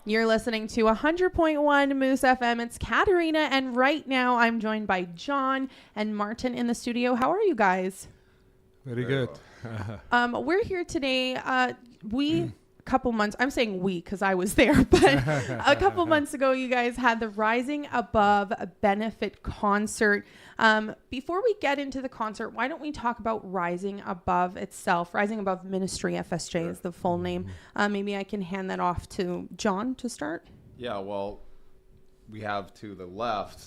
You're listening to 100.1 Moose FM. It's Katarina, and right now I'm joined by John and Martin in the studio. How are you guys? Very good. We're here today. A couple months, I'm saying we because I was there, but a couple months ago, you guys had the Rising Above benefit concert. Before we get into the concert, why don't we talk about Rising Above itself? Rising Above Ministry, FSJ is the full name. Maybe I can hand that off to John to start. Yeah, well, we have to the left,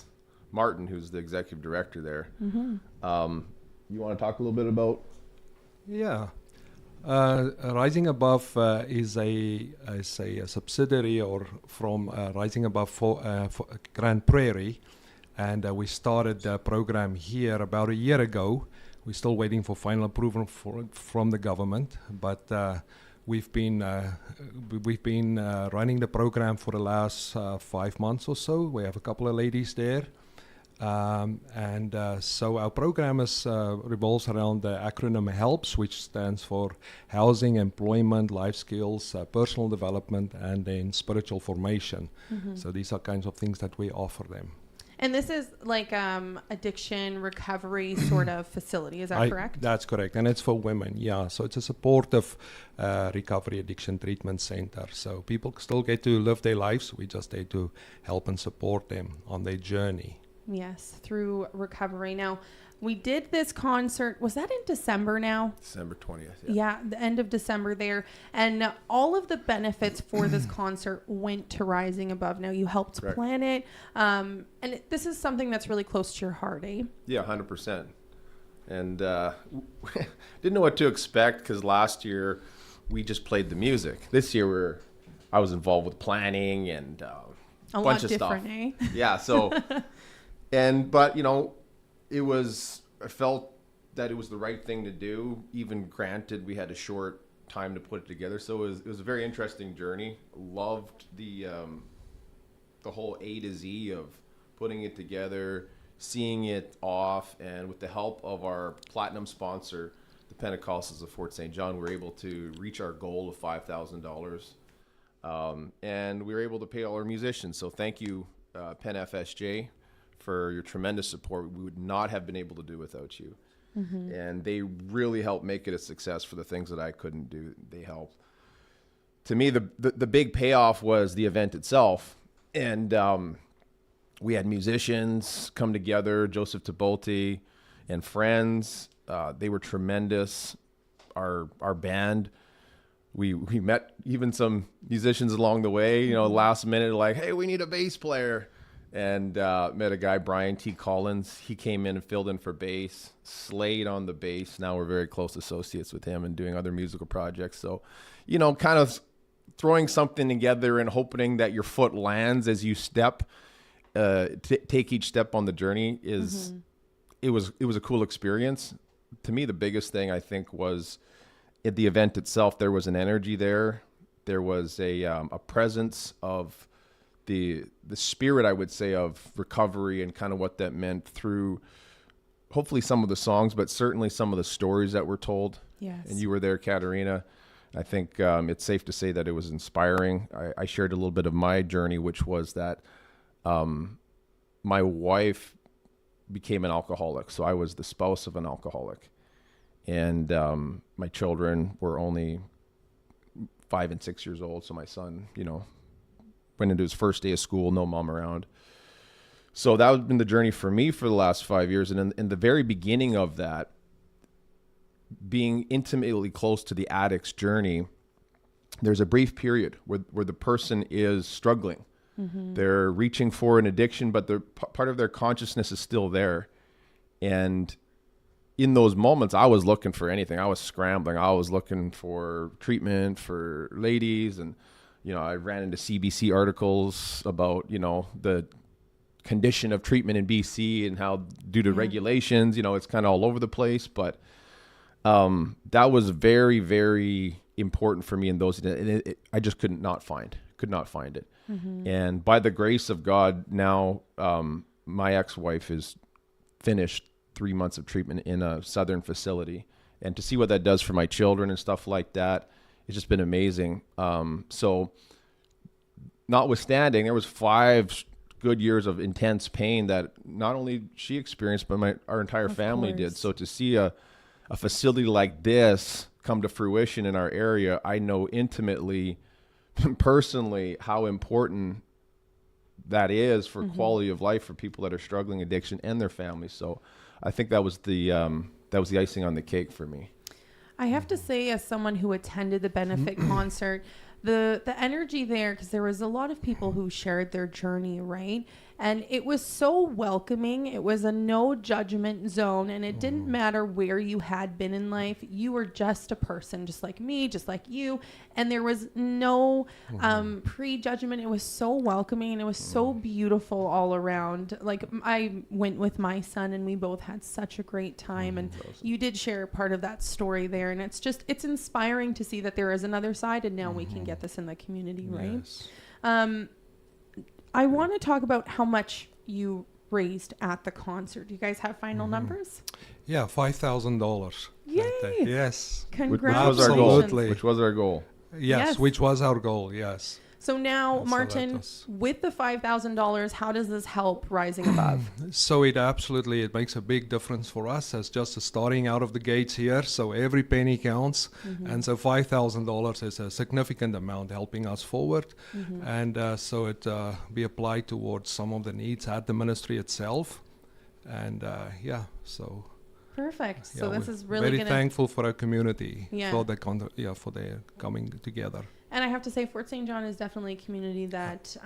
Martin, who's the executive director there. You want to talk a little bit about? Yeah. Rising Above is a subsidiary or from Rising Above for Grand Prairie, and we started the program here about a year ago. We're still waiting for final approval from the government, but we've been running the program for the last 5 months or so. We have a couple of ladies there. So our program revolves around the acronym HELPS, which stands for Housing, Employment, Life Skills, Personal Development, and then Spiritual Formation. So these are kinds of things that we offer them. And this is like addiction recovery sort of facility. Is that correct? That's correct. And it's for women. Yeah. So it's a supportive recovery addiction treatment center. So people still get to live their lives. We just need to help and support them on their journey. Yes, through recovery. Now, we did this concert. Was that in December now? December 20th. Yeah, the end of December there. And all of the benefits for this concert went to Rising Above. Now, you helped plan it. This is something that's really close to your heart, eh? Yeah, 100%. And didn't know what to expect because last year we just played the music. This year I was involved with planning and a bunch of stuff. Eh? Yeah, so... But, you know, I felt that it was the right thing to do, even granted we had a short time to put it together. So it was a very interesting journey. Loved the whole A to Z of putting it together, seeing it off, and with the help of our platinum sponsor, the Pentecostals of Fort St. John, we were able to reach our goal of $5,000. And we were able to pay all our musicians. So thank you, Penn FSJ, for your tremendous support. We would not have been able to do without you. And they really helped make it a success for the things that I couldn't do. They helped. To me, the big payoff was the event itself. And we had musicians come together, Joseph Tabolti and friends. They were tremendous. Our band, we met even some musicians along the way, you know, last minute, like, hey, we need a bass player. And met a guy, Brian T. Collins. He came in and filled in for bass, slayed on the bass. Now we're very close associates with him and doing other musical projects. So, you know, kind of throwing something together and hoping that your foot lands as you step, take each step on the journey it was a cool experience. To me, the biggest thing I think was at the event itself, there was an energy there. There was a presence of the spirit, I would say, of recovery and kind of what that meant through hopefully some of the songs, but certainly some of the stories that were told. Yes. And you were there, Katarina. I think it's safe to say that it was inspiring. I shared a little bit of my journey, which was that my wife became an alcoholic. So I was the spouse of an alcoholic. And my children were only 5 and 6 years old. So my son, you know, went into his first day of school, no mom around. So that has been the journey for me for the last 5 years. And in the very beginning of that, being intimately close to the addict's journey, there's a brief period where the person is struggling. They're reaching for an addiction, but part of their consciousness is still there. And in those moments, I was looking for anything. I was scrambling. I was looking for treatment for ladies, and you know, I ran into CBC articles about, you know, the condition of treatment in BC and how due to regulations, you know, it's kind of all over the place. But that was very, very important for me in those. And I just could not find it. And by the grace of God, now my ex-wife is finished 3 months of treatment in a southern facility. And to see what that does for my children and stuff like that, it's just been amazing. So notwithstanding, there was 5 good years of intense pain that not only she experienced, but our entire family did. So to see a facility like this come to fruition in our area, I know intimately, personally, how important that is for quality of life for people that are struggling addiction and their families. So I think that was the icing on the cake for me. I have to say, as someone who attended the benefit concert, the energy there, because there was a lot of people who shared their journey, right? And it was so welcoming. It was a no judgment zone, and it didn't matter where you had been in life. You were just a person, just like me, just like you. And there was no prejudgment. It was so welcoming, and it was so beautiful all around. Like, I went with my son, and we both had such a great time. And you did share part of that story there. And it's inspiring to see that there is another side, and now we can get this in the community, right? Yes. I want to talk about how much you raised at the concert. Do you guys have final numbers? Yeah, $5,000. Yay! Yes. Congratulations. Which was our goal. Yes, which was our goal, yes. So now, And so Martin, that was- with the $5,000, how does this help Rising Above? So it makes a big difference for us as just starting out of the gates here. So every penny counts. And so $5,000 is a significant amount helping us forward. And so it be applied towards some of the needs at the ministry itself. And so... Perfect. So yeah, this we're is really very going thankful for our community for Yeah. their coming together. And I have to say, Fort St. John is definitely a community that,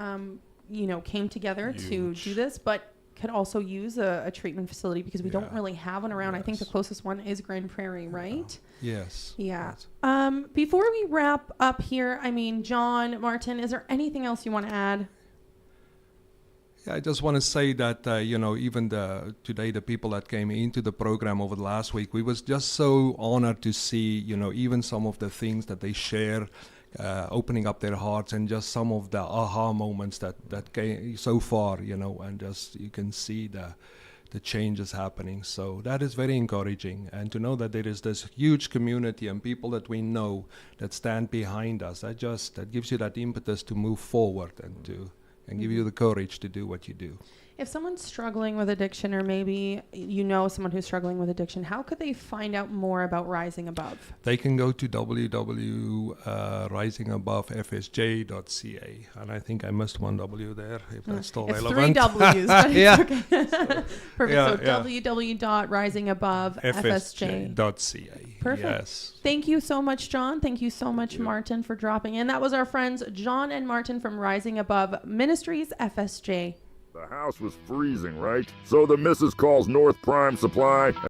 came together to do this, but could also use a treatment facility because we don't really have one around. I think the closest one is Grand Prairie, right? Yes. Yeah. Yes. Before we wrap up here, John, Martin, is there anything else you want to add? Yeah, I just want to say that, even today, the people that came into the program over the last week, we was just so honored to see, even some of the things that they share, opening up their hearts, and just some of the aha moments that came so far, and just you can see the changes happening. So that is very encouraging. And to know that there is this huge community and people that we know that stand behind us, that gives you that impetus to move forward and give you the courage to do what you do. If someone's struggling with addiction, or maybe someone who's struggling with addiction, how could they find out more about Rising Above? They can go to www.risingabovefsj.ca. And I think I missed one W there, if that's still It's relevant. 3 W's, but Yeah. it's okay. Perfect. So www.risingabovefsj.ca. Perfect. Yes. Thank you so much, John. Thank you so much, Martin, for dropping in. That was our friends John and Martin from Rising Above Ministries, FSJ. The house was freezing, right? So the missus calls North Prime Supply